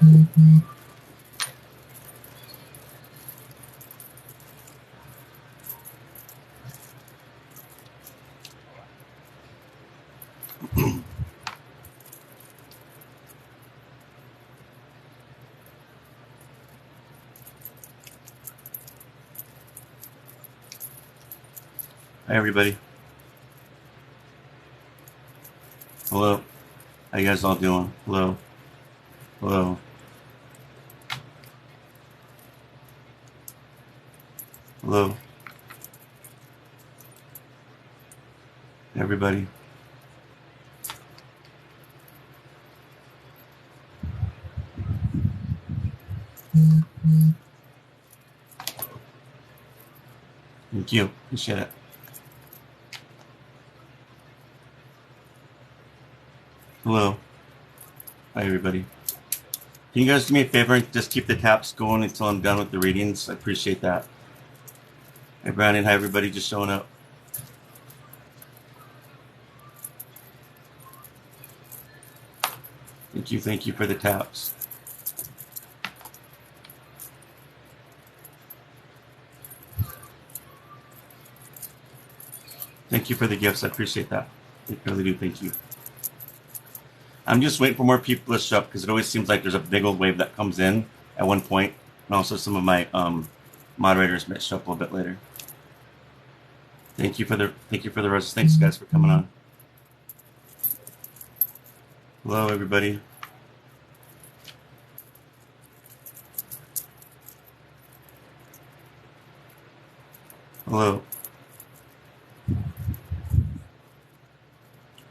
Hi, everybody. Hello. How you guys all doing? Hello. Hello. Hello. Everybody. Thank you. Appreciate it. Hello. Hi, everybody. Can you guys do me a favor and just keep the taps going until I'm done with the readings? I appreciate that. Hi, Brandon. Hi, everybody. Just showing up. Thank you. Thank you for the taps. Thank you for the gifts. I appreciate that. I really do. Thank you. I'm just waiting for more people to show up because it always seems like there's a big old wave that comes in at one point, and also some of my moderators might show up a little bit later. Thank you for the rest. Thanks, guys, for coming on. Hello, everybody. Hello.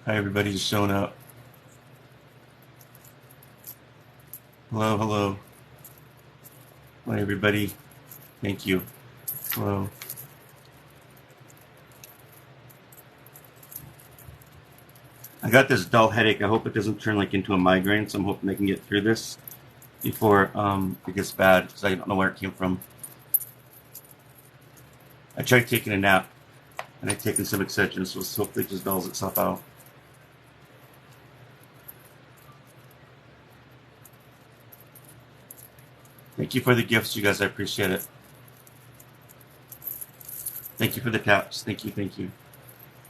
Hi, everybody, just showing up. Hello, hello. Hi, everybody. Thank you. Hello. I got this dull headache. I hope it doesn't turn like into a migraine, so I'm hoping I can get through this before it gets bad because I don't know where it came from. I tried taking a nap and I've taken some Excedrin, so hopefully it just dulls itself out. Thank you for the gifts, you guys. I appreciate it. Thank you for the taps. Thank you, thank you.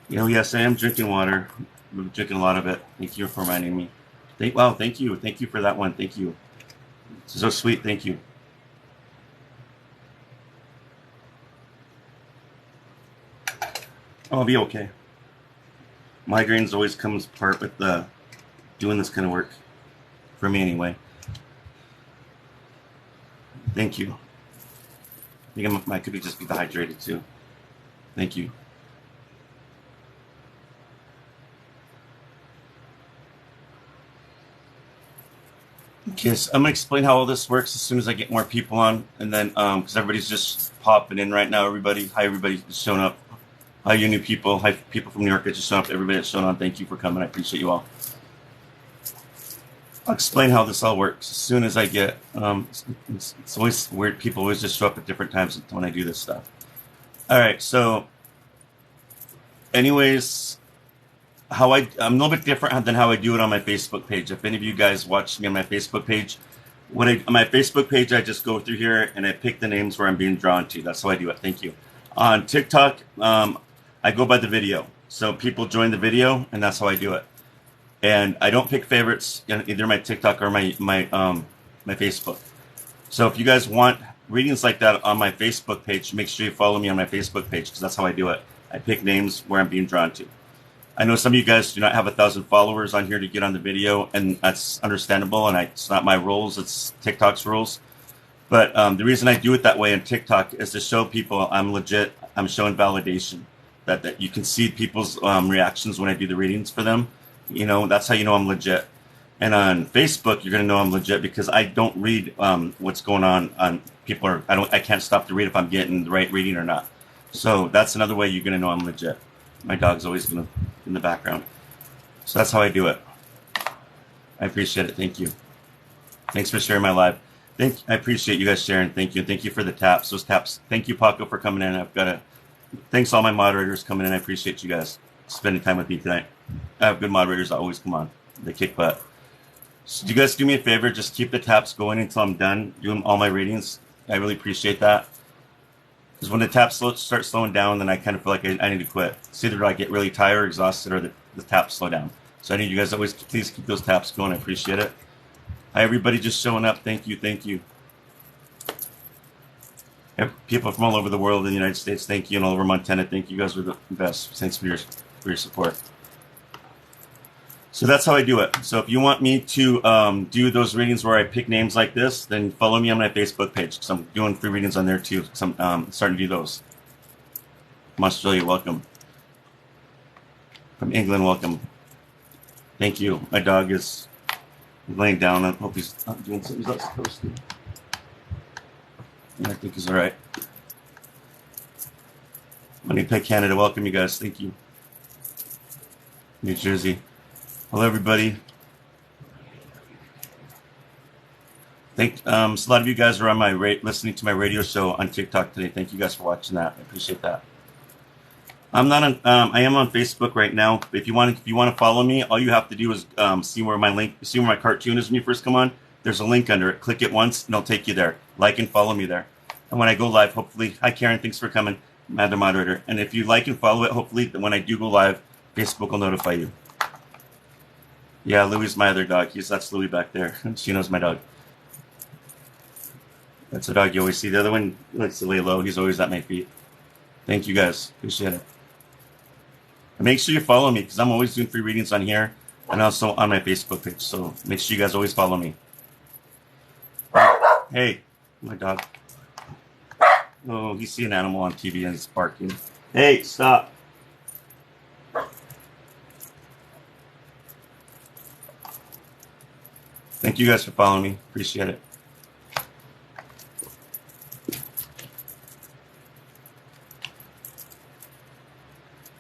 You know, yes, I am drinking water. I'm drinking a lot of it. Thank you for reminding me. Wow, thank you. Thank you for that one. Thank you. It's so sweet. Thank you. I'll be okay. Migraines always comes part with doing this kind of work. For me, anyway. Thank you. I think I could just be dehydrated too. Thank you. Okay, so I'm gonna explain how all this works as soon as I get more people on, and then because everybody's just popping in right now. Everybody, hi, everybody that's showing up. Hi, you new people. Hi, people from New York that just showed up. Everybody that's showing on, thank you for coming. I appreciate you all. I'll explain how this all works as soon as I get. It's always weird. People always just show up at different times when I do this stuff. All right, so, anyways, I'm a little bit different than how I do it on my Facebook page. If any of you guys watch me on my Facebook page, on my Facebook page, I just go through here and I pick the names where I'm being drawn to. That's how I do it. Thank you. On TikTok, I go by the video. So people join the video, and that's how I do it. And I don't pick favorites in either my TikTok or my Facebook. So if you guys want readings like that on my Facebook page, make sure you follow me on my Facebook page because that's how I do it. I pick names where I'm being drawn to. I know some of you guys do not have 1,000 followers on here to get on the video, and that's understandable. And it's not my rules; it's TikTok's rules. But the reason I do it that way on TikTok is to show people I'm legit. I'm showing validation that you can see people's reactions when I do the readings for them. You know, that's how you know I'm legit. And on Facebook, you're gonna know I'm legit because I don't read what's going on. I can't stop to read if I'm getting the right reading or not. So that's another way you're gonna know I'm legit. My dog's always in the background. So that's how I do it. I appreciate it. Thank you. Thanks for sharing my live. I appreciate you guys sharing. Thank you. Thank you for the taps. Those taps. Thank you, Paco, for coming in. Thanks all my moderators coming in. I appreciate you guys spending time with me tonight. I have good moderators that always come on. They kick butt. So do you guys do me a favor? Just keep the taps going until I'm done doing all my readings. I really appreciate that. Because when the taps start slowing down, then I kind of feel like I need to quit. It's either I get really tired or exhausted or the taps slow down. So I need you guys always please keep those taps going. I appreciate it. Hi, everybody just showing up. Thank you. Thank you. People from all over the world in the United States, thank you. And all over Montana, thank you. You guys are the best. Thanks for your support. So that's how I do it. So if you want me to do those readings where I pick names like this, then follow me on my Facebook page because I'm doing free readings on there too. So I'm starting to do those. From Australia, welcome. From England, welcome. Thank you. My dog is laying down. I hope he's not doing something he's not supposed to. Yeah, I think he's all right. Winnipeg, Canada, welcome you guys. Thank you. New Jersey. Hello, everybody. So a lot of you guys are on my listening to my radio show on TikTok today. Thank you guys for watching that. I appreciate that. I'm not on. I am on Facebook right now. If you want to follow me, all you have to do is see where my cartoon is when you first come on. There's a link under it. Click it once, and it'll take you there. Like and follow me there. And when I go live, hopefully, hi Karen, thanks for coming, Madam Moderator. And if you like and follow it, hopefully, when I do go live, Facebook will notify you. Yeah, Louis is my other dog. That's Louis back there. She knows my dog. That's the dog you always see. The other one likes to lay low. He's always at my feet. Thank you guys. Appreciate it. And make sure you follow me because I'm always doing free readings on here and also on my Facebook page. So make sure you guys always follow me. Hey, my dog. Oh, he's seeing an animal on TV and he's barking. Hey, stop. Thank you guys for following me. Appreciate it.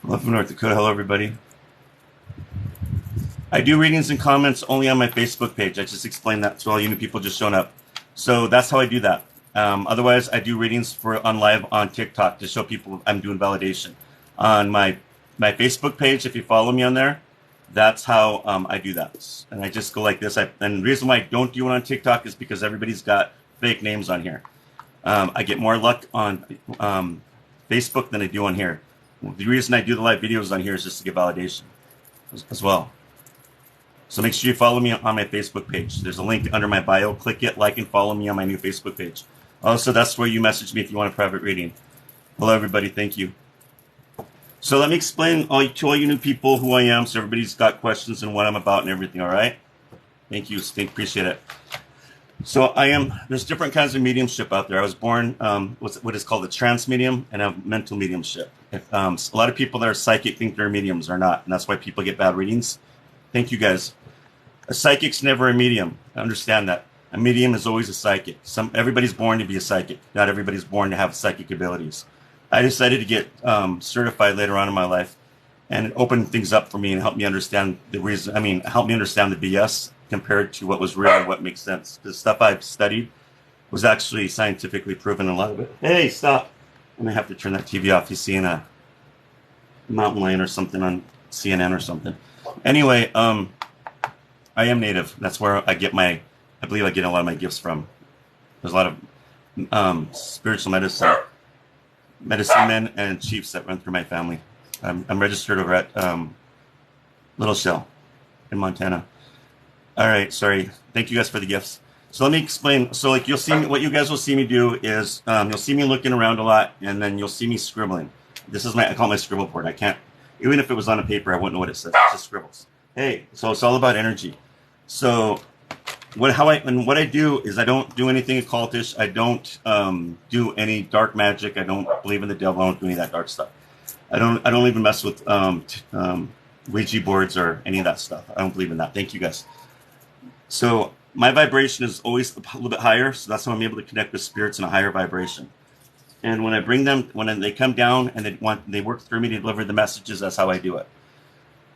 Hello from North Dakota. Hello, everybody. I do readings and comments only on my Facebook page. I just explained that to all you new people just showing up. So that's how I do that. Otherwise, I do readings on live on TikTok to show people I'm doing validation. On my Facebook page, if you follow me on there, that's how I do that. And I just go like this. And the reason why I don't do it on TikTok is because everybody's got fake names on here. I get more luck on Facebook than I do on here. The reason I do the live videos on here is just to get validation as well. So make sure you follow me on my Facebook page. There's a link under my bio. Click it, like, and follow me on my new Facebook page. Also, that's where you message me if you want a private reading. Hello, everybody. Thank you. So let me explain to all you new people who I am so everybody's got questions and what I'm about and everything, all right? Thank you. Appreciate it. So there's different kinds of mediumship out there. I was born what is called a trance medium and a mental mediumship. A lot of people that are psychic think they're mediums or not, and that's why people get bad readings. Thank you, guys. A psychic's never a medium. I understand that. A medium is always a psychic. Everybody's born to be a psychic. Not everybody's born to have psychic abilities. I decided to get certified later on in my life, and it opened things up for me and helped me understand helped me understand the BS compared to what was real and what makes sense. The stuff I've studied was actually scientifically proven, a lot of it. Hey, stop. I may have to turn that TV off. He's seeing a mountain lion or something on CNN or something. Anyway, I am Native. That's where I believe I get a lot of my gifts from. There's a lot of spiritual medicine men and chiefs that run through my family. I'm registered over at Little Shell in Montana. All right, sorry. Thank you guys for the gifts. So let me explain. So you'll see me, what you guys will see me do is you'll see me looking around a lot, and then you'll see me scribbling. This is I call it my scribble board. I can't, even if it was on a paper, I wouldn't know what it says. It's just scribbles. Hey, so it's all about energy. So what I do is I don't do anything occultish. I don't do any dark magic. I don't believe in the devil. I don't do any of that dark stuff. I don't even mess with Ouija boards or any of that stuff. I don't believe in that. Thank you guys. So my vibration is always a little bit higher, so that's how I'm able to connect with spirits in a higher vibration. And when I bring them, when they come down and they work through me to deliver the messages, that's how I do it.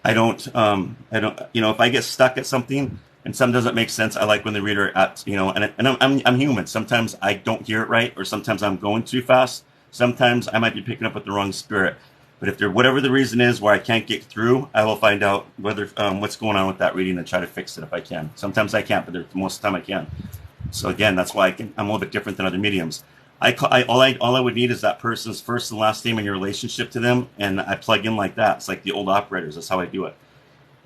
I don't, if I get stuck at something and something doesn't make sense, I like when the reader, I'm human. Sometimes I don't hear it right, or sometimes I'm going too fast. Sometimes I might be picking up with the wrong spirit. But if there, whatever the reason is where I can't get through, I will find out whether what's going on with that reading and try to fix it if I can. Sometimes I can't, but most of the time I can. So again, that's why I'm a little bit different than other mediums. All I would need is that person's first and last name and your relationship to them, and I plug in like that. It's like the old operators. That's how I do it.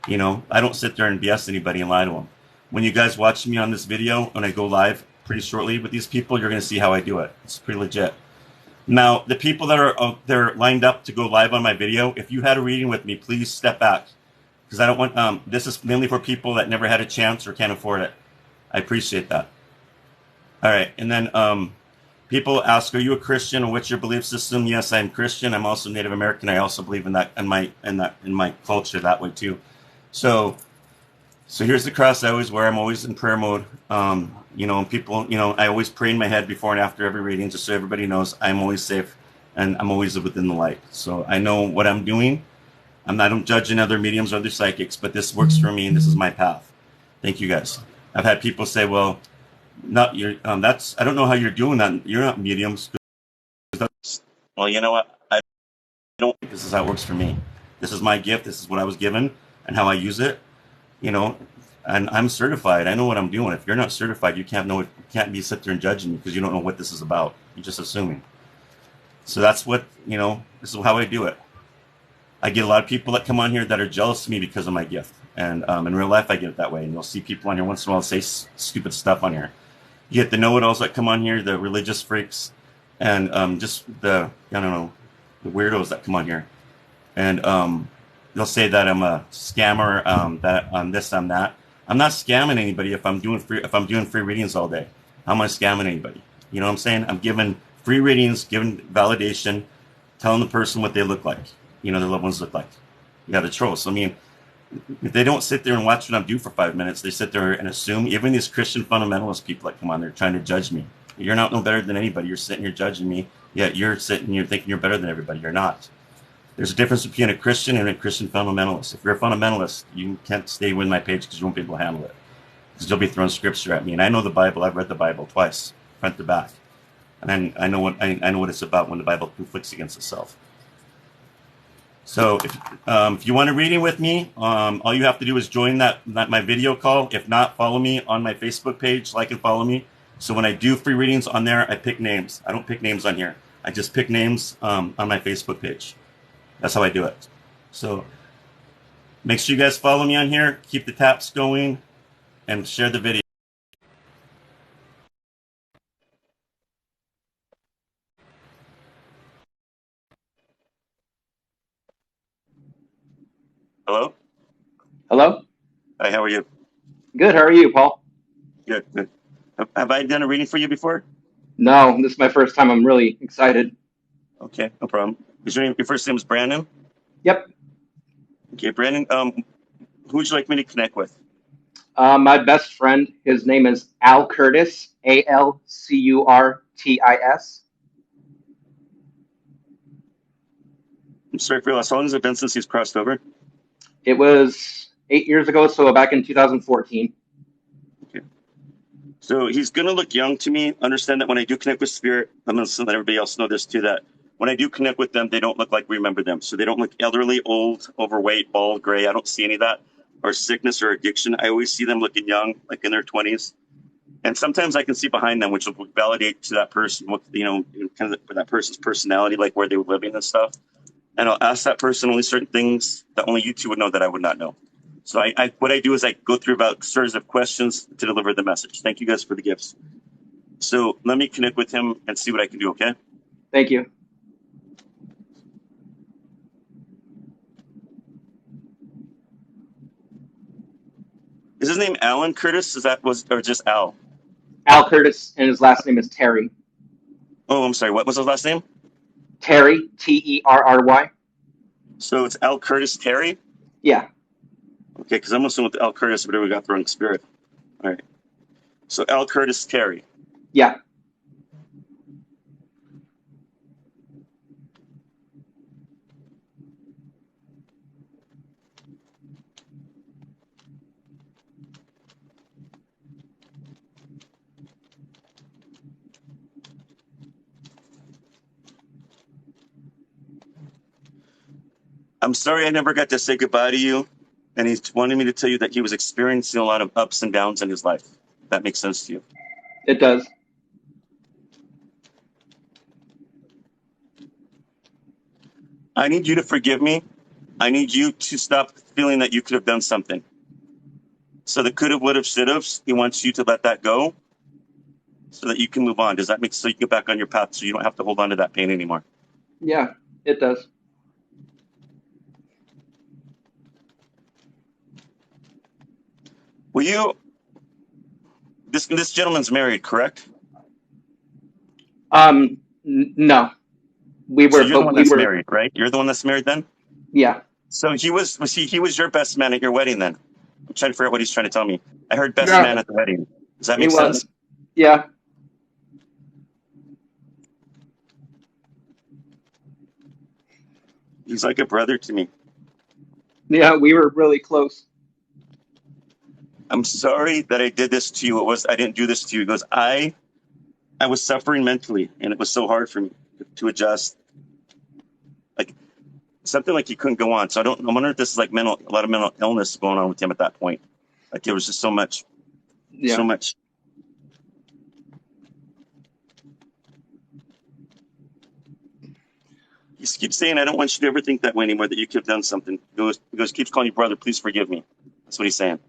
You know, I don't sit there and BS anybody and lie to them. When you guys watch me on this video, when I go live pretty shortly with these people, you're going to see how I do it. It's pretty legit. Now, the people that are they're lined up to go live on my video, if you had a reading with me, please step back, because I don't want. This is mainly for people that never had a chance or can't afford it. I appreciate that. All right, and then people ask, "Are you a Christian? Or what's your belief system?" Yes, I'm Christian. I'm also Native American. I also believe in that in my culture that way too. So here's the cross I always wear. I'm always in prayer mode. You know, people, you know, I always pray in my head before and after every reading, just so everybody knows I'm always safe and I'm always within the light. So I know what I'm doing. I don't judge other mediums or other psychics, but this works for me and this is my path. Thank you guys. I've had people say, well, not you're, that's, I don't know how you're doing that. You're not mediums. Well, you know what? I don't think this is how it works for me. This is my gift. This is what I was given and how I use it. You know, and I'm certified. I know what I'm doing. If you're not certified, you can't be sit there and judging me because you don't know what this is about. You're just assuming. So that's what, you know, this is how I do it. I get a lot of people that come on here that are jealous of me because of my gift. And in real life, I get it that way. And you'll see people on here once in a while say stupid stuff on here. You get the know-it-alls that come on here, the religious freaks, and just the, I don't know, the weirdos that come on here. And they'll say that I'm a scammer, that I'm this, I'm that. I'm not scamming anybody if I'm doing free readings all day. How am I scamming anybody? You know what I'm saying? I'm giving free readings, giving validation, telling the person what they look like. You know, their loved ones look like. You got the trolls. I mean, if they don't sit there and watch what I'm doing for 5 minutes, they sit there and assume. Even these Christian fundamentalist people that come on there trying to judge me. You're not no better than anybody. You're sitting here judging me, yet you're sitting here thinking you're better than everybody. You're not. There's a difference between a Christian and a Christian fundamentalist. If you're a fundamentalist, you can't stay with my page because you won't be able to handle it. Because you'll be throwing scripture at me. And I know the Bible. I've read the Bible twice, front to back. And I know what it's about when the Bible conflicts against itself. So if you want a reading with me, all you have to do is join my video call. If not, follow me on my Facebook page, like and follow me. So when I do free readings on there, I pick names. I don't pick names on here. I just pick names on my Facebook page. That's how I do it. So make sure you guys follow me on here, keep the taps going, and share the video. Hello? Hello? Hi, how are you? Good. How are you, Paul? Good, good. Have I done a reading for you before? No, this is my first time. I'm really excited. Okay, no problem. Your first name is Brandon? Yep. Okay, Brandon, who would you like me to connect with? My best friend, his name is Al Curtis, Alcurtis. I'm sorry for how long has it been since he's crossed over? It was 8 years ago, so back in 2014. Okay. So he's going to look young to me. Understand that when I do connect with spirit, I'm going to let everybody else know this too, that when I do connect with them, they don't look like we remember them. So they don't look elderly, old, overweight, bald, gray. I don't see any of that, or sickness or addiction. I always see them looking young, like in their 20s. And sometimes I can see behind them, which will validate to that person what, you know, kind of that person's personality, like where they were living and stuff. And I'll ask that person only certain things that only you two would know that I would not know. So what I do is I go through about series of questions to deliver the message. Thank you guys for the gifts. So let me connect with him and see what I can do, okay? Thank you. Is his name Alan Curtis? Or just Al? Al Curtis, and his last name is Terry. Oh, I'm sorry. What was his last name? Terry, Terry. So it's Al Curtis Terry? Yeah. Okay, because I'm assuming with Al Curtis, but we got the wrong spirit. All right. So Al Curtis Terry. Yeah. I'm sorry I never got to say goodbye to you. And he wanted me to tell you that he was experiencing a lot of ups and downs in his life. That makes sense to you. It does. I need you to forgive me. I need you to stop feeling that you could have done something. So the could have, would have, should have, he wants you to let that go so that you can move on. Does that make so you get back on your path so you don't have to hold on to that pain anymore? Yeah, it does. Will you? This gentleman's married, correct? No, we So were, you're the but one we that's were, married, right? You're the one that's married then? yeah, So he was your best man at your wedding then? I'm trying to figure out what he's trying to tell me. I heard best yeah, man at the wedding. Does that he make was, sense? yeah, He's like a brother to me. yeah, we were really close. I'm sorry that I did this to you. I didn't do this to you. He goes, I was suffering mentally and it was so hard for me to adjust. Like something like he couldn't go on. So I wonder if this is like a lot of mental illness going on with him at that point. Like there was just so much, so Yeah, much. He keeps saying, I don't want you to ever think that way anymore, that you could have done something. He goes, keeps calling you brother, please forgive me. That's what he's saying.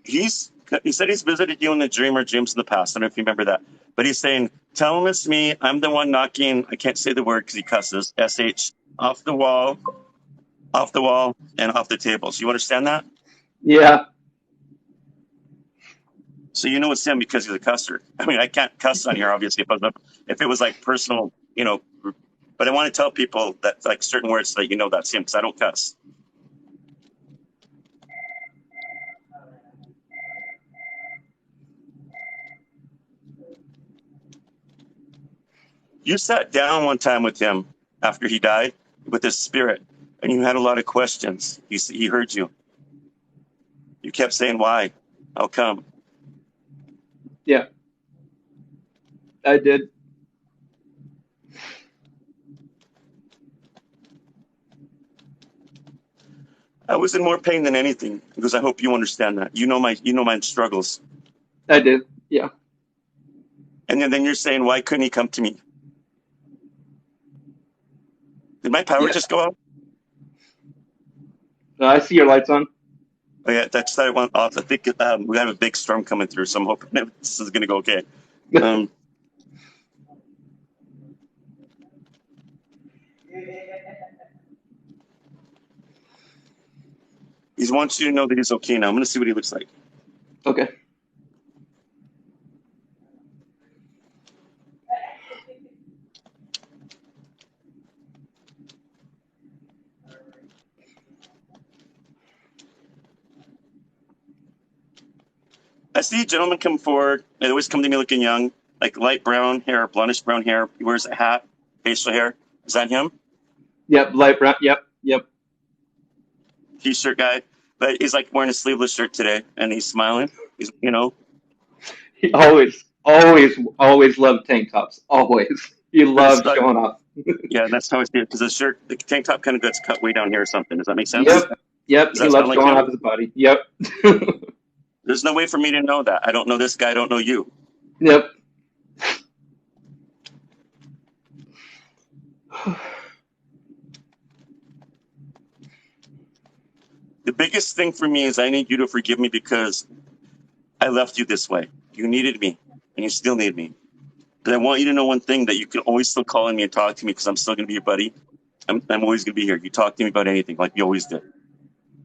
He said he's visited you in the dream or dreams in the past. I don't know if you remember that. But he's saying, tell him it's me. I'm the one knocking, I can't say the word because he cusses, SH, off the wall, and off the tables. You understand that? yeah, So you know it's him because he's a cusser. I mean, I can't cuss on here, obviously, if it was like personal, but I want to tell people that like certain words so that you know that's him because I don't cuss. You sat down one time with him after he died with his spirit, and you had a lot of questions. He heard you. You kept saying, why? How come? yeah, I did. I was in more pain than anything because I hope you understand that. You know my struggles. I did. Yeah. And then you're saying, why couldn't he come to me? Did my power Yeah. just go out? I see your lights on. Oh, yeah, that's that went off. I think we have a big storm coming through, so I'm hoping this is going to go okay. He wants you to know that he's okay now. I'm going to see what he looks like. Okay. I see gentlemen come forward. They always come to me looking young, like light brown hair, blondish brown hair. He wears a hat, facial hair. Is that him? Yep. Light brown. Yep. T-shirt guy. But he's like wearing a sleeveless shirt today, and he's smiling. He's, He always loved tank tops. Always. He loved showing off. Yeah, that's how I see it. Because the tank top kind of gets cut way down here or something. Does that make sense? Yep. Does He that sound loved like showing him? off his body. Yep. There's no way for me to know that. I don't know this guy. I don't know you. Yep. The biggest thing for me is I need you to forgive me because I left you this way. You needed me, and you still need me. But I want you to know one thing, that you can always still call on me and talk to me because I'm still going to be your buddy. I'm always going to be here. You talk to me about anything like you always did.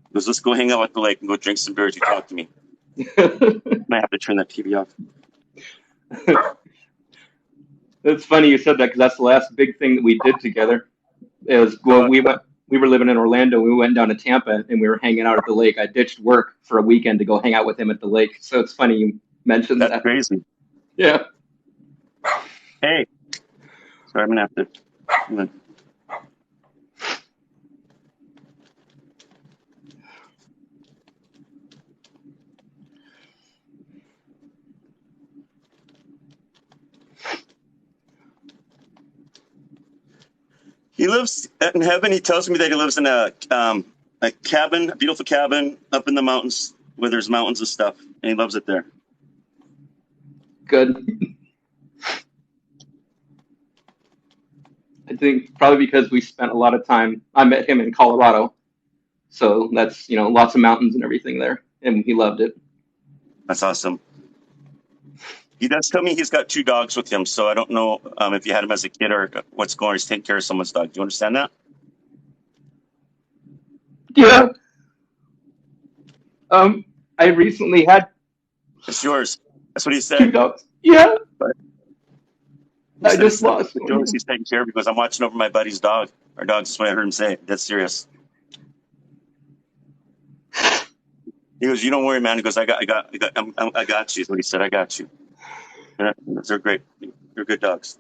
Because let's go hang out at the lake and go drink some beers. You talk to me. I might have to turn that TV off. It's funny you said that because that's the last big thing that we did together. It was when we were living in Orlando. We went down to Tampa and we were hanging out at the lake. I ditched work for a weekend to go hang out with him at the lake. So it's funny you mentioned That's that. crazy. Yeah. Hey. Sorry, I'm going to have to. He lives in heaven. He tells me that he lives in a cabin, a beautiful cabin up in the mountains where there's mountains and stuff, and he loves it there. Good. I think probably because we spent a lot of time. I met him in Colorado, so that's lots of mountains and everything there, and he loved it. That's awesome. He does tell me he's got 2 dogs with him, so I don't know if you had him as a kid or what's going on. He's taking care of someone's dog. Do you understand that? Yeah. I recently had It's yours. That's what he 2 said. dogs. Yeah. But I just lost it's one. yours. He's taking care of because I'm watching over my buddy's dog. Our dog's just what I heard him say. That's serious. He goes, "You don't worry, man." He goes, I got you. Is what he said. I got you. Yeah, they're great. They're good dogs.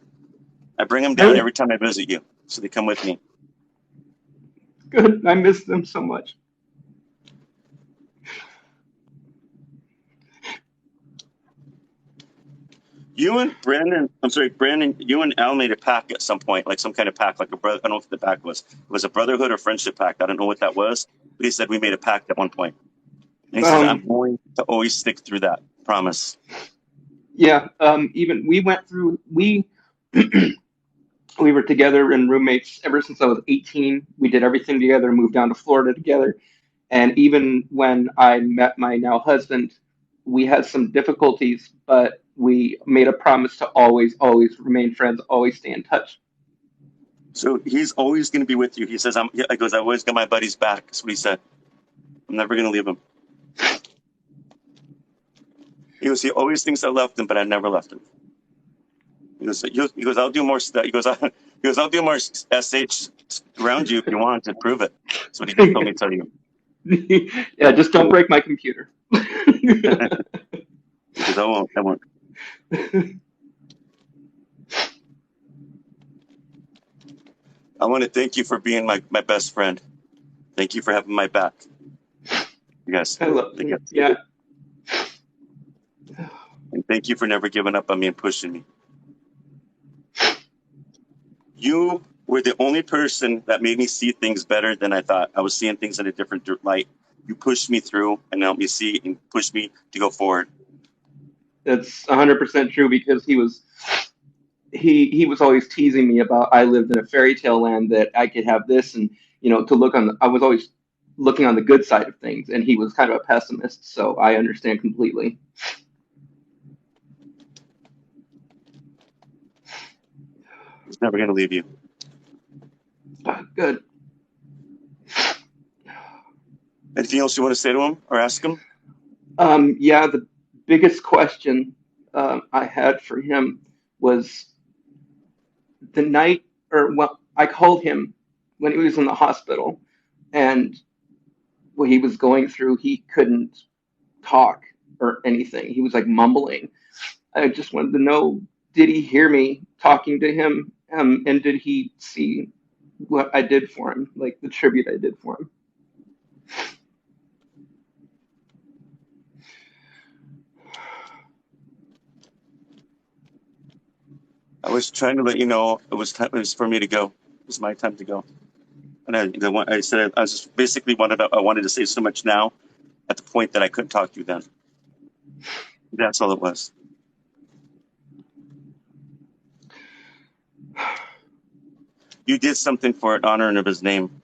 I bring them down every time I visit you, so they come with me. Good. I miss them so much. You and Brandon, you and Al made a pact at some point, like some kind of pact, like a brother. I don't know what the pact was. It was a brotherhood or friendship pact. I don't know what that was, but he said we made a pact at one point. And he says, I'm going to always stick through that. Promise. Yeah. Even we went through, we were together and roommates ever since I was 18. We did everything together, moved down to Florida together. And even when I met my now husband, we had some difficulties, but we made a promise to always, always remain friends, always stay in touch. So he's always going to be with you. He says, I always got my buddy's back. That's what he said. I'm never going to leave him. He always thinks I left him, but I never left him. He goes, I'll do more stuff. He goes, I'll do more SH around you if you want to prove it. That's what he just told me to tell you. Yeah, just don't break my computer. Because I won't. I want to thank you for being my best friend. Thank you for having my back. You guys. I love you. Yeah. And thank you for never giving up on me and pushing me. You were the only person that made me see things better than I thought. I was seeing things in a different light. You pushed me through and helped me see and pushed me to go forward. That's 100% true because he was always teasing me about I lived in a fairy tale land that I could have this and I was always looking on the good side of things and he was kind of a pessimist, so I understand completely. He's never going to leave you. Good. Anything else you want to say to him or ask him? Yeah, the biggest question I had for him was the night, I called him when he was in the hospital, and what he was going through, he couldn't talk or anything. He was like mumbling. I just wanted to know, did he hear me talking to him, and did he see what I did for him, like the tribute I did for him? I was trying to let you know it was for me to go. It was my time to go. And I said I was just basically I wanted to say so much now at the point that I couldn't talk to you then. That's all it was. You did something for it, honor and of his name.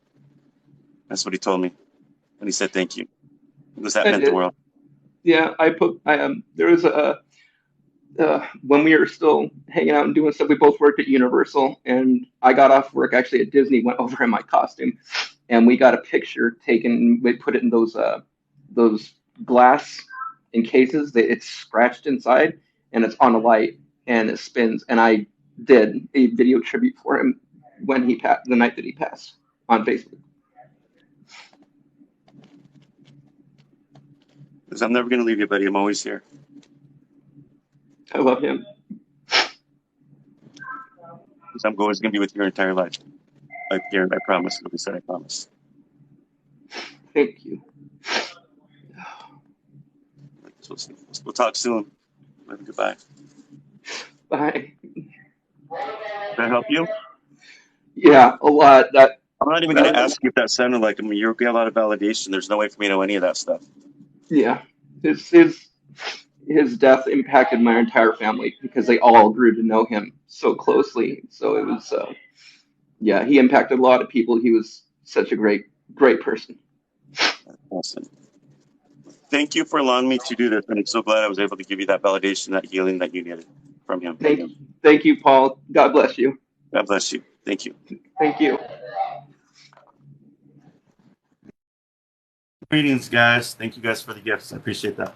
That's what he told me. And he said thank you. Because that meant the world. Yeah, there was when we were still hanging out and doing stuff, we both worked at Universal, and I got off work actually at Disney, went over in my costume, and we got a picture taken. We put it in those glass in cases that it's scratched inside, and it's on a light, and it spins. And I did a video tribute for him when he passed, the night that he passed, on Facebook. Because I'm never going to leave you, buddy. I'm always here. I love him. Because I'm always going to be with you your entire life. I promise. Like I said, I promise. Thank you. We'll talk soon. Goodbye. Bye. Can I help you? Yeah, a lot. I'm not even going to That ask you if that sounded like him. You're getting a lot of validation. There's no way for me to know any of that stuff. yeah, his death impacted my entire family because they all grew to know him so closely. So it was, yeah, he impacted a lot of people. He was such a great person. Awesome. Thank you for allowing me to do this. And I'm so glad I was able to give you that validation, that healing that you needed from him. Thank you, Paul. God bless you. God bless you. Thank you. Thank you. Greetings, guys. Thank you guys for the gifts. I appreciate that.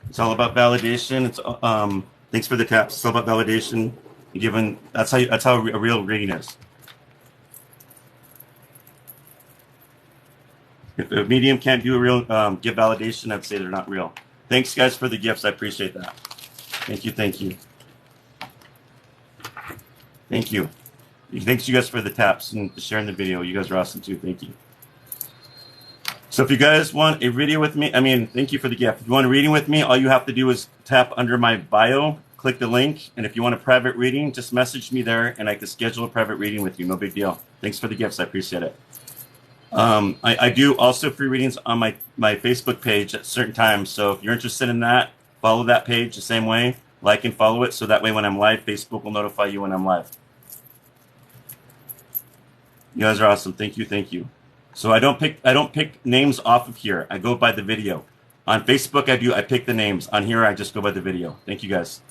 It's all about validation. It's thanks for the taps. It's all about validation. Given that's how a real reading is. If a medium can't do a real give validation, I'd say they're not real. Thanks, guys, for the gifts. I appreciate that. Thank you. Thank you. Thank you. Thanks you guys for the taps and sharing the video. You guys are awesome too. Thank you. So if you guys want a reading with me, thank you for the gift. If you want a reading with me, all you have to do is tap under my bio, click the link, and if you want a private reading, just message me there and I can schedule a private reading with you. No big deal. Thanks for the gifts. I appreciate it. I do also free readings on my Facebook page at certain times. So if you're interested in that, follow that page the same way. Like and follow it so that way when I'm live, Facebook will notify you when I'm live. You guys are awesome. Thank you. Thank you. So I don't pick names off of here. I go by the video. On Facebook, I pick the names. On here, I just go by the video. Thank you, guys.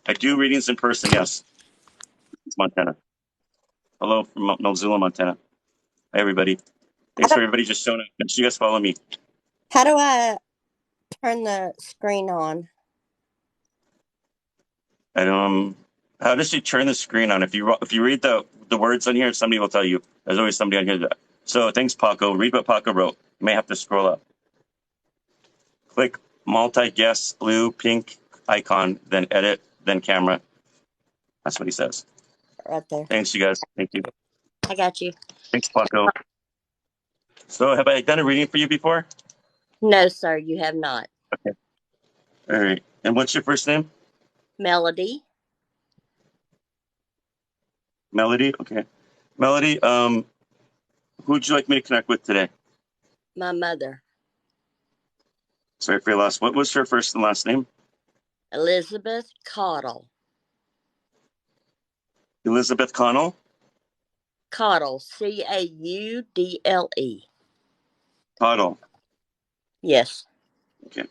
I do readings in person, yes. It's Montana. Hello from Missoula, Montana. Hi, everybody. Thanks for everybody just showing up. Make sure you guys follow me. How do I turn the screen on? And how does she turn the screen on? If you read the words on here, somebody will tell you. There's always somebody on here. So thanks, Paco. Read what Paco wrote. You may have to scroll up. Click multi-guest blue pink icon, then edit, then camera. That's what he says. Right there. Thanks, you guys. Thank you. I got you. Thanks, Paco. So have I done a reading for you before? No, sir, you have not. Okay. All right. And what's your first name? Melody. Melody? Okay. Melody, who would you like me to connect with today? My mother. Sorry for your loss. What was her first and last name? Elizabeth Caudle. Elizabeth Connell? Caudle. Caudle. Caudle. Yes. Okay.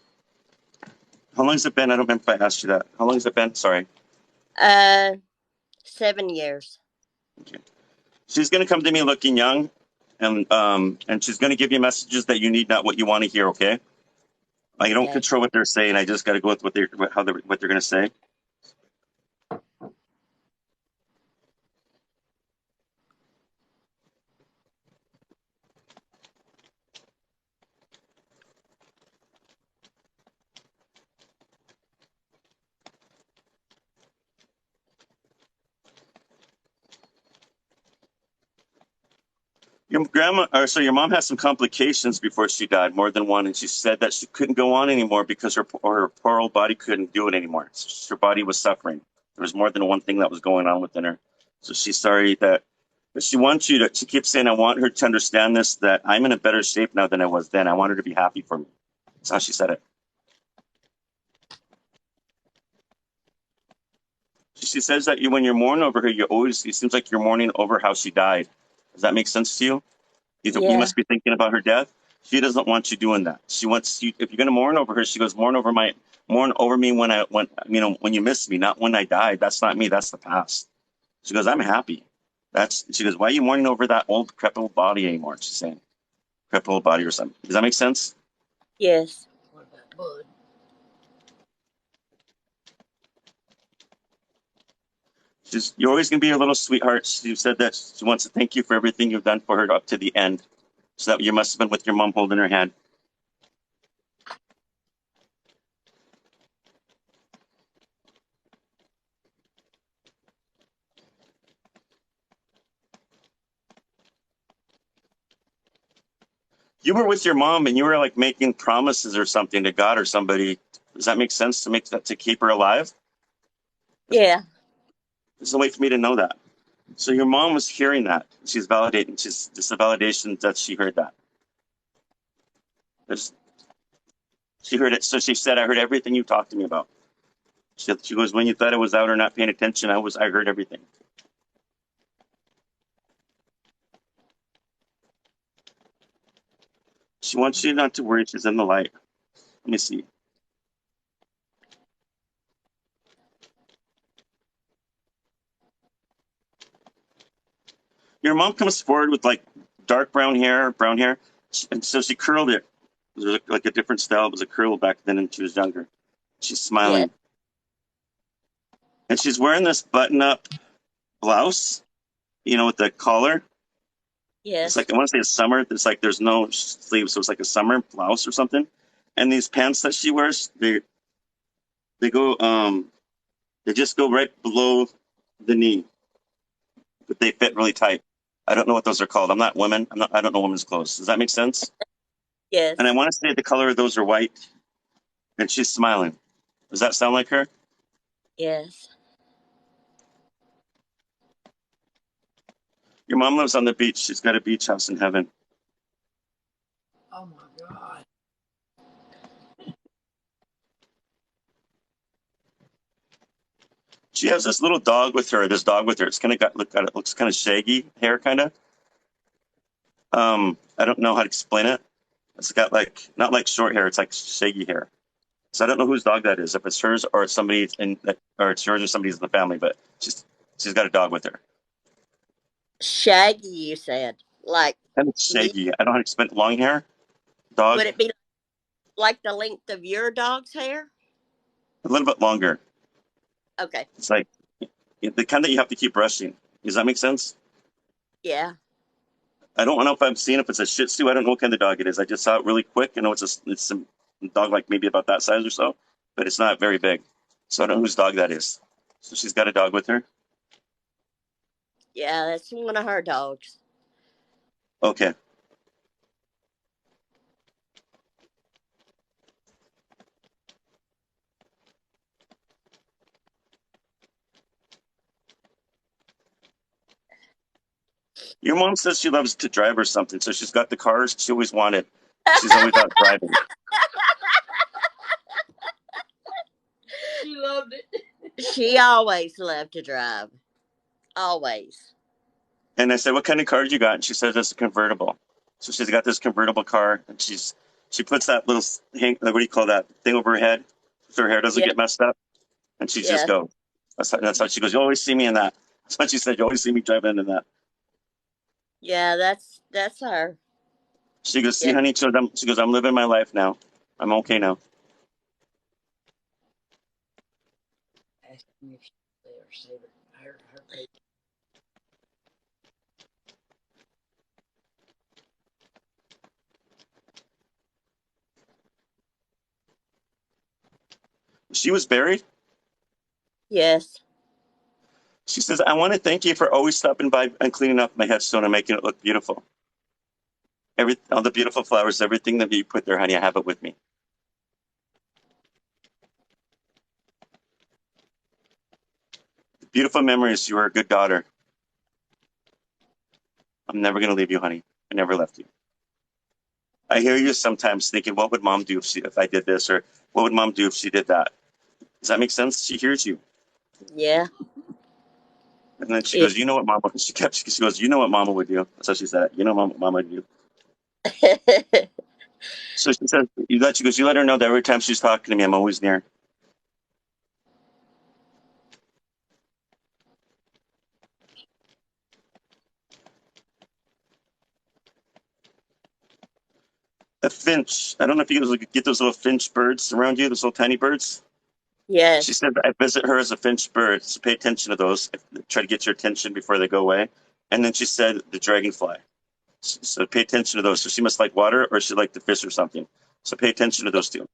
How long has it been? I don't remember if I asked you that. How long has it been? Sorry. 7 years. Okay. She's going to come to me looking young, and she's going to give you messages that you need, not what you want to hear. Okay. I don't control what they're saying. I just got to go with what they're going to say. Your mom had some complications before she died, more than one, and she said that she couldn't go on anymore because her poor old body couldn't do it anymore. Her body was suffering. There was more than one thing that was going on within her. So she's sorry but she wants you to. She keeps saying, "I want her to understand this. That I'm in a better shape now than I was then. I want her to be happy for me." That's how she said it. She says that when you're mourning over her, it seems like you're mourning over how she died. Does that make sense to you? You must be thinking about her death. She doesn't want you doing that. She wants you. If you're going to mourn over her, she goes, mourn over me when you miss me, not when I died. That's not me. That's the past. She goes, I'm happy. She goes, why are you mourning over that old crippled body anymore? She's saying, crippled body or something. Does that make sense? Yes. You're always going to be a little sweetheart. She said that she wants to thank you for everything you've done for her up to the end. So that you must have been with your mom holding her hand. You were with your mom and you were like making promises or something to God or somebody Does that make sense to keep her alive? Yeah. There's no way for me to know that. So your mom was hearing that. She's validating. She's just a validation that she heard that. There's, she heard it. So she said, "I heard everything you talked to me about." She goes, "When you thought I was out or not paying attention, I heard everything." She wants you not to worry. She's in the light. Let me see. Your mom comes forward with like dark brown hair, and so she curled it. It was like a different style. It was a curl back then, and she was younger. She's Yeah. smiling, and she's wearing this button-up blouse, with the collar. It's Yes. like, I want to say it's summer. It's like there's no sleeves, so it's like a summer blouse or something. And these pants that she wears, they go they just go right below the knee, but they fit really tight. I don't know what those are called. I'm not women. I don't know women's clothes. Does that make sense? And I Yes. want to say the color of those are white. And she's smiling. Does that sound like her? Yes. Your mom lives on the beach. She's got a beach house in heaven. Oh my God. She has this little dog with her. This dog with her. It's kind of it looks kind of shaggy hair, kind of. I don't know how to explain it. It's got like not like short hair. It's like shaggy hair. So I don't know whose dog that is. If it's hers or it's somebody's or it's hers or somebody's in the family. But she's got a dog with her. Shaggy, you said. Like And it's me? shaggy. I don't know how to explain it. Long hair, dog, Would it be like the length of your dog's hair? a little bit longer. Okay. It's like the kind that you have to keep brushing. Does that make sense? Yeah. I don't know if I've seen if it's a Shih Tzu. I don't know what kind of dog it is. I just saw it really quick. I know it's a dog like maybe about that size or so, but it's not very big. So I don't know whose dog that is. So she's got a dog with her. Yeah, that's one of her dogs. Okay. Your mom says she loves to drive or something, so she's got the cars she always wanted. She's always out driving. She loved it. She always loved to drive. Always. And I said, "What kind of car you got?" And she says it's a convertible. So she's got this convertible car, and she puts that little what do you call that thing over her head so her hair doesn't Yeah. get messed up, and she just Yeah. goes. That's how she goes. "You always see me in that." That's what she said. "You always see me driving in that." Yeah, that's her. She goes, "See, Yeah. honey," she goes, "I'm living my life now. I'm okay now." Asked me if she or save her page. She was buried. Yes. She says, "I want to thank you for always stopping by and cleaning up my headstone and making it look beautiful. All the beautiful flowers, everything that you put there, honey, I have it with me." Beautiful memories. You were a good daughter. I'm never going to leave you, honey. I never left you. I hear you sometimes thinking, what would mom do if I did this? Or what would mom do if she did that? Does that make sense? She hears you. Yeah. And then she Yeah. goes, "You know what mama," she goes, "You know what mama would do." That's how she said it. "You know what mama would do." So she says, she goes, "You let her know that every time she's talking to me, I'm always near." A finch. I don't know if you guys get those little finch birds around you, those little tiny birds. She Yes. said, "I visit her as a finch bird, so pay attention to those. Try to get your attention before they go away." And then she said, "The dragonfly. So pay attention to those." So she must like water or she like to fish or something. So pay attention to those two.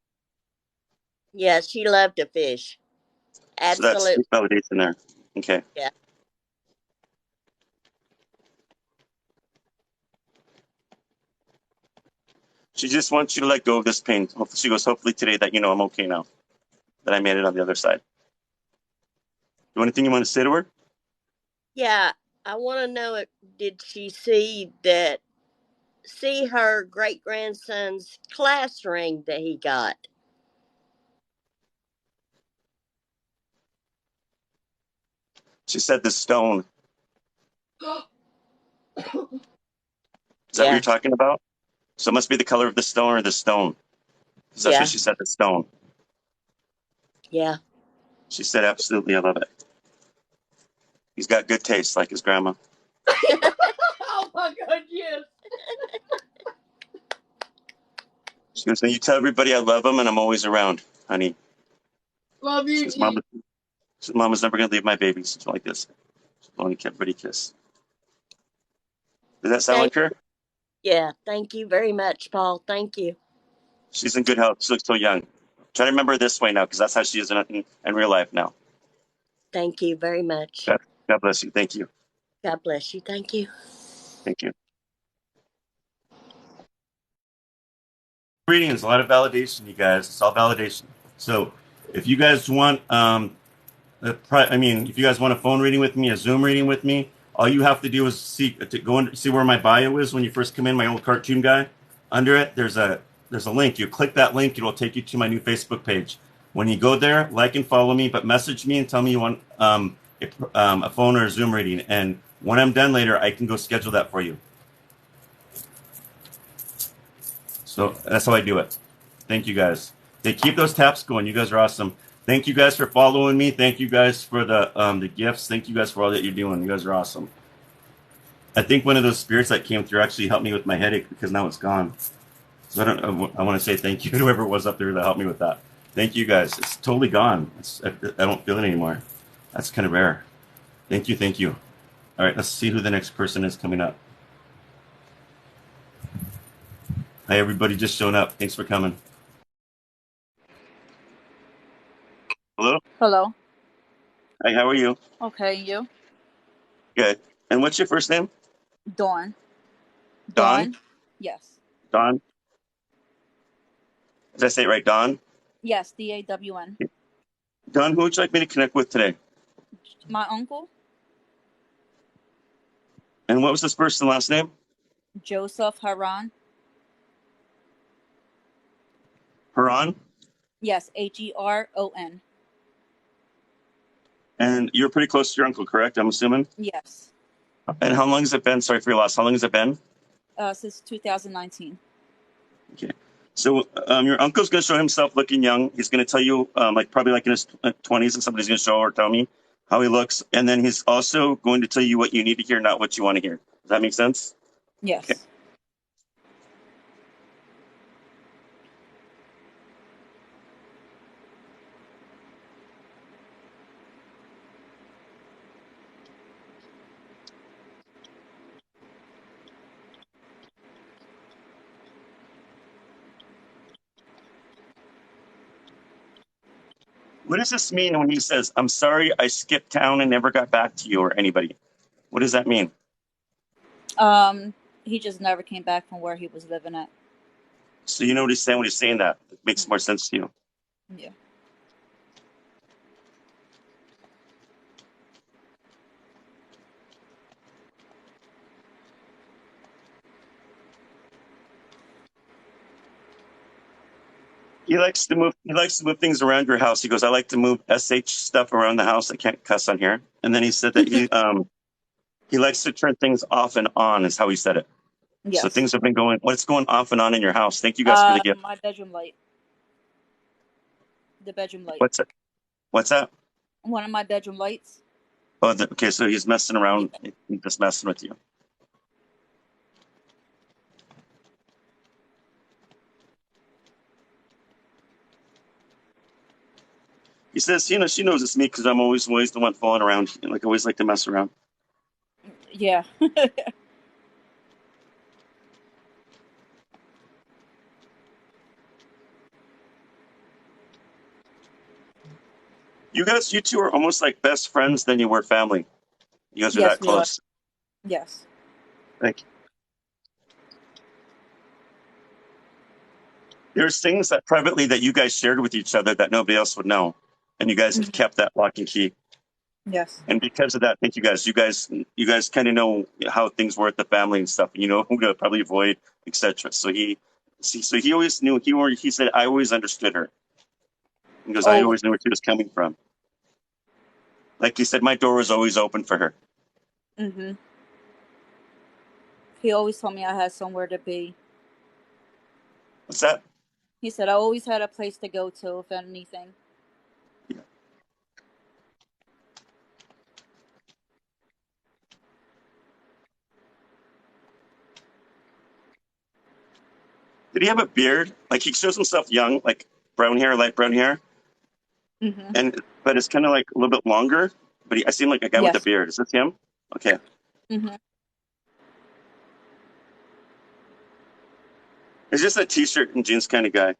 Yes, she loved to fish. So that's Absolutely. validation there. Okay. Yeah. She just wants you to let go of this pain. She goes, "Hopefully today that I'm okay now." that I made it on the other side. Anything you want to say to her? Yeah, I want to know did she see her great grandson's class ring that he got? She said the stone. Is that what Yeah, you're talking about? So it must be the color of the stone or the stone. Because that's yeah, what she said, the stone. yeah. She said, absolutely, I love it. He's got good taste, like his grandma. Oh my God, yes. She goes, you tell everybody I love them and I'm always around, honey. Love She you, goes, G. Mama's never going to leave my babies. Something like this. She's only kept pretty kiss. Does that sound Thank like her? Yeah, thank you very much, Paul. Thank you. She's in good health. She looks so young. Try to remember her this way now, because that's how she is in real life now. Thank you very much. God bless you. Thank you. God bless you. Thank you. Thank you. Reading is a lot of validation, you guys. It's all validation. So if you guys want, if you guys want a phone reading with me, a Zoom reading with me, all you have to do is go and see where my bio is when you first come in. My old cartoon guy. Under it, there's a link. You click that link, it will take you to my new Facebook page. When you go there, like and follow me, but message me and tell me you want a phone or a Zoom reading. And when I'm done later, I can go schedule that for you. So that's how I do it. Thank you guys. They keep those taps going. You guys are awesome. Thank you guys for following me. Thank you guys for the gifts. Thank you guys for all that you're doing. You guys are awesome. I think one of those spirits that came through actually helped me with my headache because now it's gone. So I want to say thank you to whoever was up there that helped me with that. Thank you guys. It's totally gone. I don't feel it anymore. That's kind of rare. Thank you. Thank you. All right, let's see who the next person is coming up. Hi, everybody just showing up. Thanks for coming. Hello? Hello. Hi, how are you? Okay, you? Good. And what's your first name? Dawn. Dawn? Yes. Dawn? Did I say it right, Dawn? Yes, DAWN. Dawn, who would you like me to connect with today? My uncle, And what was this first and last name? Joseph Haran. Haran? Yes, HERON. And you're pretty close to your uncle, correct? I'm assuming? Yes. And how long has it been? Sorry for your loss. How long has it been? Since 2019. Okay. So your uncle's going to show himself looking young. He's going to tell you, probably in his 20s, and somebody's going to show or tell me how he looks. And then he's also going to tell you what you need to hear, not what you want to hear. Does that make sense? Yes. Okay. What does this mean when he says, I'm sorry I skipped town and never got back to you or anybody? What does that mean? He just never came back from where he was living at. So you know what he's saying when he's saying that? It makes more sense to you. Yeah. He likes to move things around your house. He goes, I like to move SH stuff around the house. I can't cuss on here. And then he said that he likes to turn things off and on, is how he said it. Yes. So things have been going. What's going off and on in your house? Thank you guys for the gift. My bedroom light. The bedroom light. What's that? One of my bedroom lights. Oh, okay. So he's messing around. He's just messing with you. He says, she knows it's me because I'm always the one falling around. I always like to mess around. Yeah. You two are almost like best friends than you were family. You guys are Yes, that close. Yes. Thank you. There's things that privately that you guys shared with each other that nobody else would know, and you guys have Mhm. kept that lock and key. Yes. And because of that, thank you guys. You guys kind of know how things were at the family and stuff. You know who to probably avoid, etc. So he always knew. He said I always understood her because I Always. always knew where she was coming from. Like he said, my door was always open for her. Mhm. He always told me I had somewhere to be. What's that? He said I always had a place to go to if anything. Did he have a beard? Like he shows himself young, like brown hair, light brown hair, Mhm. but it's kind of like a little bit longer. But I seem like a guy with a Yes. beard. Is this him? Okay. Mhm. He's just a t-shirt and jeans kind of guy.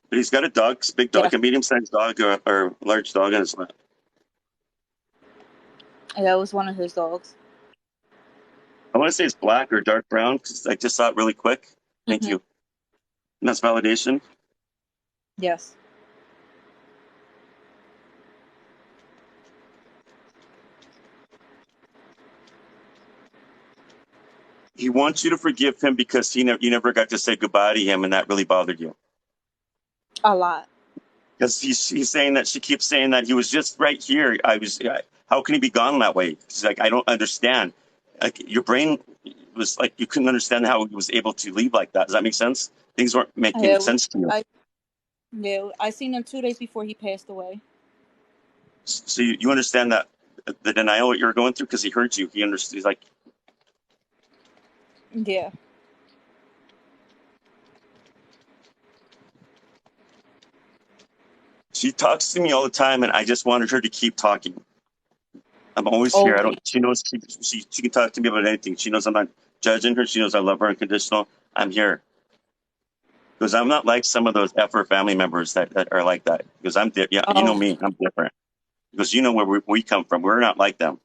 But he's got a dog, big dog, Yes. a medium-sized dog or large dog on his lap. Yeah, it was one of his dogs. I want to say it's black or dark brown because I just saw it really quick. Thank Mhm. you. And that's validation. Yes. He wants you to forgive him because you never got to say goodbye to him, and that really bothered you. A lot. Because he's saying that she keeps saying that he was just right here. How can he be gone that way? She's like, I don't understand. Like your brain was like you couldn't understand how he was able to leave like that. Does that make sense? Things weren't making Yeah, sense to you. I seen him 2 days before he passed away. So you understand that the denial that you're going through because he hurt you. He understands. He's like, Yeah. she talks to me all the time, and I just wanted her to keep talking. I'm always here. I Always. don't. She knows she can talk to me about anything. She knows I'm not judging her. She knows I love her unconditional. I'm here because I'm not like some of those effer family members that are like that. Because yeah, you know Oh, me. I'm different. Because you know where we come from. We're not like them.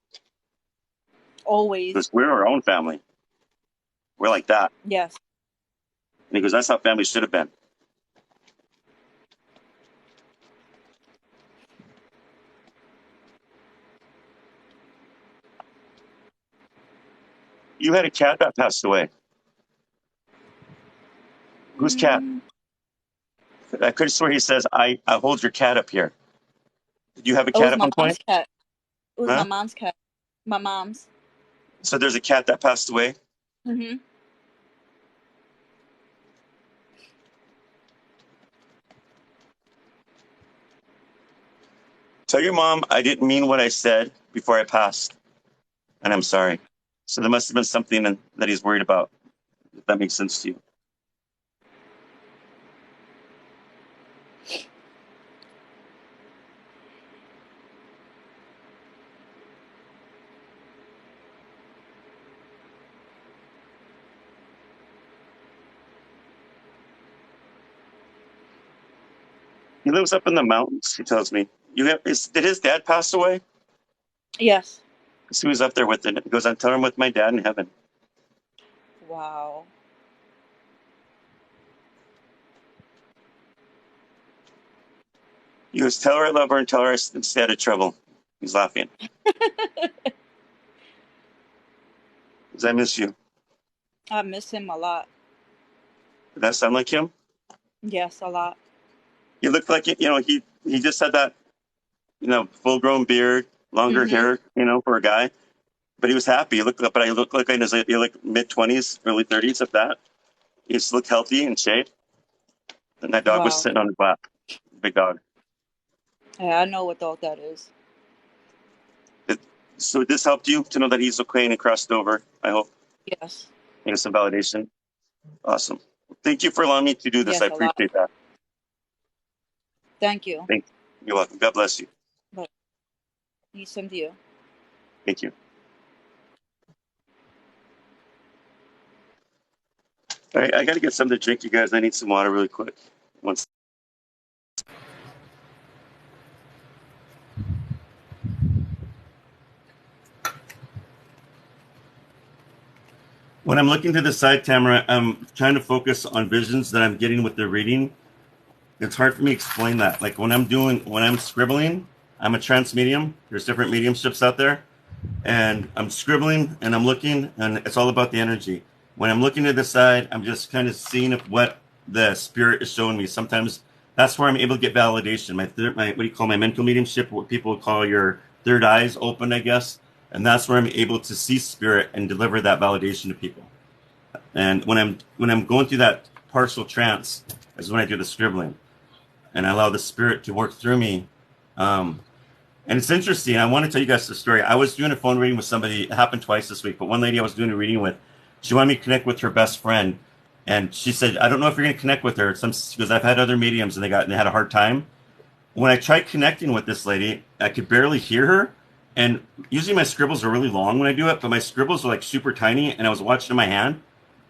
always. Because we're our own family. We're like that. Yes. And he goes, that's how family should have been. You had a cat that passed away. Whose cat? Mm, I could swear he says, I hold your cat up here. Did you have a it cat was at my one mom's point? cat. It was my Huh? mom's cat. My mom's. So there's a cat that passed away. Mhm. Tell your mom I didn't mean what I said before I passed, and I'm sorry. So there must have been something that he's worried about, if that makes sense to you. He lives up in the mountains, he tells me. Did his dad pass away? Yes. Because he was up there with it. He goes, I'm telling him with my dad in heaven. Wow. He goes, tell her I love her and tell her I stay out of trouble. He's laughing. Because I miss you. I miss him a lot. Did that sound like him? Yes, a lot. He looked like, he just had that, full grown beard, longer Mhm. hair, for a guy. But he was happy. He looked, but I looked like he looked mid-20s, early 30s, if that. He just looked healthy and shape. And that dog was Wow. sitting on his lap. Big dog. Yeah, I know what dog that is. So this helped you to know that he's okay and he crossed over, I hope. Yes. And some validation. Awesome. Thank you for allowing me to do this. I Yes, a lot. appreciate that. Thank you. You're welcome. God bless you. But he's same to you. Thank you. All right, I got to get something to drink, you guys. I need some water really quick. Once. When I'm looking to the side, Tamara, I'm trying to focus on visions that I'm getting with the reading. it's hard for me to explain that. Like when I'm scribbling, I'm a trance medium. There's different mediumships out there, and I'm scribbling and I'm looking, and it's all about the energy. When I'm looking to the side, I'm just kind of seeing if what the spirit is showing me. Sometimes that's where I'm able to get validation. My what do you call my mental mediumship? What people call your third eyes open, I guess, and that's where I'm able to see spirit and deliver that validation to people. And when I'm going through that partial trance, is when I do the scribbling and I allow the spirit to work through me. Um, and it's interesting. I want to tell you guys the story. I was doing a phone reading with somebody. It happened twice this week, but one lady I was doing a reading with, she wanted me to connect with her best friend, and she said, "I don't know if you're going to connect with her." Because I've had other mediums, and they had a hard time. When I tried connecting with this lady, I could barely hear her. And usually my scribbles are really long when I do it, but my scribbles are like super tiny, and I was watching in my hand,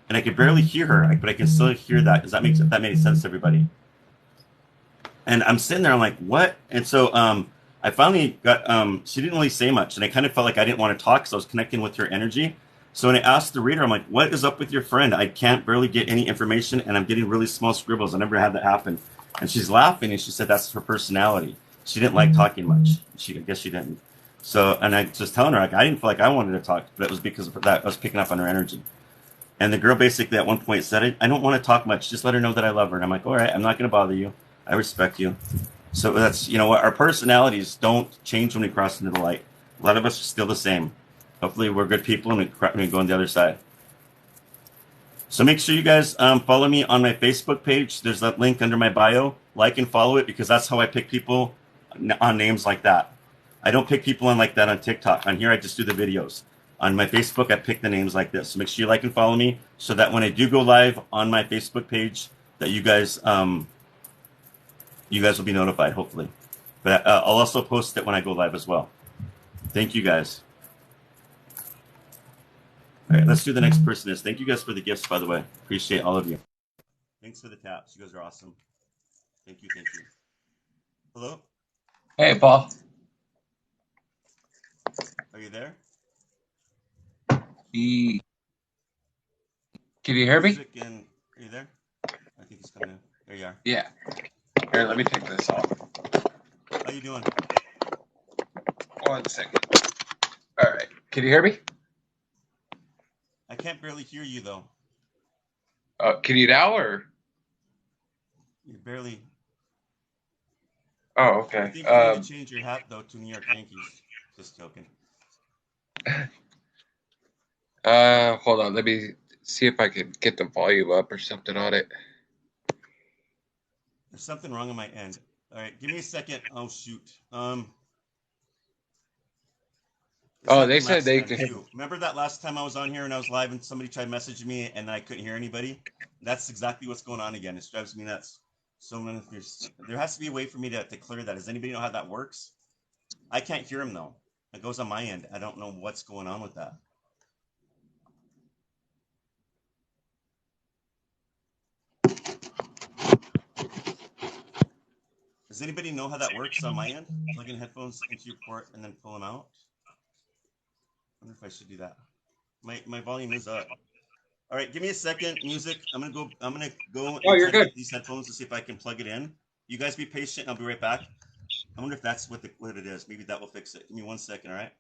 and I could barely hear her, but I can still hear that. If that made sense to everybody? And I'm sitting there, I'm like, what? And so I finally got, she didn't really say much. And I kind of felt like I didn't want to talk because I was connecting with her energy. So when I asked the reader, I'm like, what is up with your friend? I can't barely get any information and I'm getting really small scribbles. I never had that happen. And she's laughing and she said that's her personality. She didn't like talking much. I guess she didn't. So, and I just telling her, like, I didn't feel like I wanted to talk, but it was because of that. I was picking up on her energy. And the girl basically at one point said, I don't want to talk much. Just let her know that I love her. And I'm like, all right, I'm not going to bother you. I respect you. So that's, what our personalities don't change when we cross into the light. A lot of us are still the same. Hopefully we're good people and we go on the other side. So make sure you guys follow me on my Facebook page. There's that link under my bio. Like and follow it because that's how I pick people on names like that. I don't pick people on like that on TikTok. On here, I just do the videos. On my Facebook, I pick the names like this. So make sure you like and follow me so that when I do go live on my Facebook page, that you guys will be notified, hopefully. But I'll also post it when I go live as well. Thank you, guys. All right, let's do the next person. Thank you guys for the gifts, by the way. Appreciate all of you. Thanks for the taps. You guys are awesome. Thank you. Hello? Hey, Paul. Are you there? Can you hear me? Are you there? I think he's coming in. There you are. Yeah. Here, let me take this off. How you doing? 1 second. All right. Can you hear me? I can't barely hear you, though. Can you now, or? You're barely... Oh, okay. I think you need to change your hat, though, to New York Yankees. Just joking. Hold on. Let me see if I can get the volume up or something on it. There's something wrong on my end. All right, give me a second. Oh, shoot. They said they could. Remember that last time I was on here and I was live and somebody tried messaging me and I couldn't hear anybody? That's exactly what's going on again. It drives me nuts. So there has to be a way for me to clear that. Does anybody know how that works? I can't hear him, though. It goes on my end. I don't know what's going on with that. Does anybody know how that works on my end? Plug in headphones into your port and then pull them out. I wonder if I should do that. My volume is up. All right, give me a second. Music. I'm gonna go. Oh, you're good. Get these headphones to see if I can plug it in. You guys be patient. I'll be right back. I wonder if that's what it is. Maybe that will fix it. Give me 1 second. All right.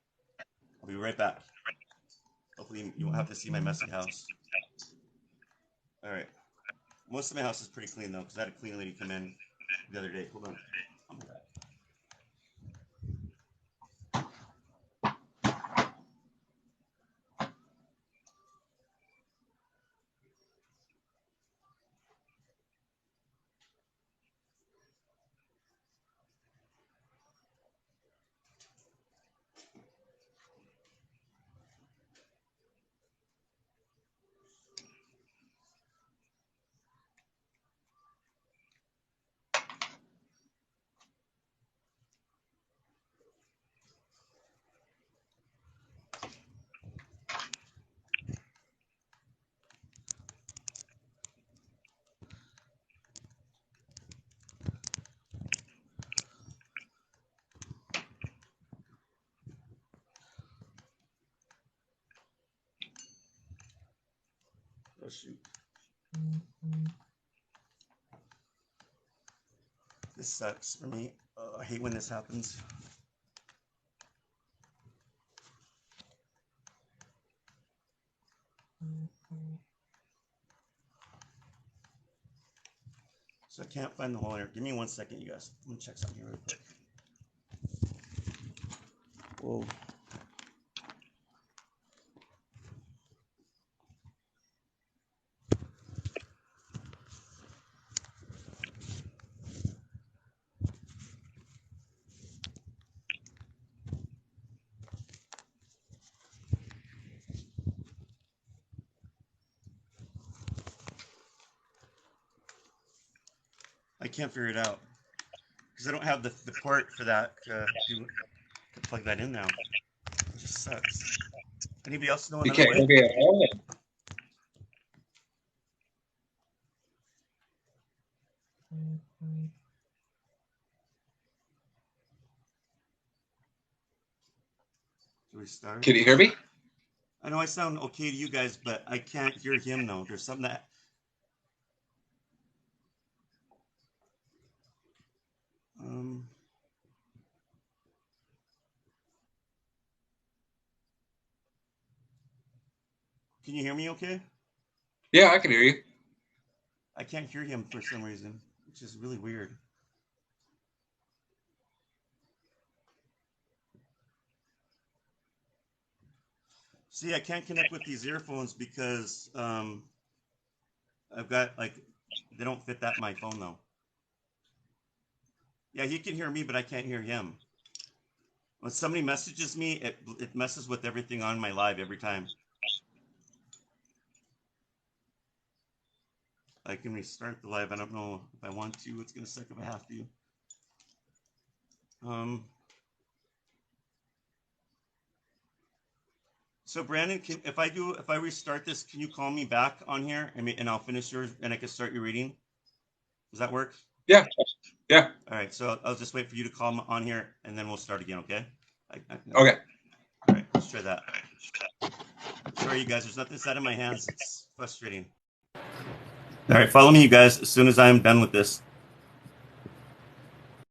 I'll be right back. Hopefully you won't have to see my messy house. All right. Most of my house is pretty clean though, because I had a clean lady come in the other day. Hold on. I'm back. Oh shoot. This sucks for me. I hate when this happens. So I can't find the whole interview. Give me 1 second, you guys. Let me check something here real quick. Whoa. I can't figure it out because I don't have the port for that to plug that in now. It just sucks. Anybody else know You another can't way? hear me at all? Do we start? Can you hear me? I know I sound okay to you guys, but I can't hear him though. There's something that. Can you hear me okay? Yeah, I can hear you. I can't hear him for some reason, which is really weird. See, I can't connect with these earphones because I've got like they don't fit that in my phone though. Yeah, he can hear me, but I can't hear him. When somebody messages me, it messes with everything on my live every time. I can restart the live. I don't know if I want to. It's gonna suck if I have to. So Brandon, if I restart this, can you call me back on here and I'll finish yours and I can start your reading? Does that work? Yeah. Yeah. All right. So I'll just wait for you to call on here and then we'll start again. Okay. Okay. All right. Let's try that. Sorry, you guys. There's nothing inside of my hands. It's frustrating. All right. Follow me, you guys. As soon as I'm done with this.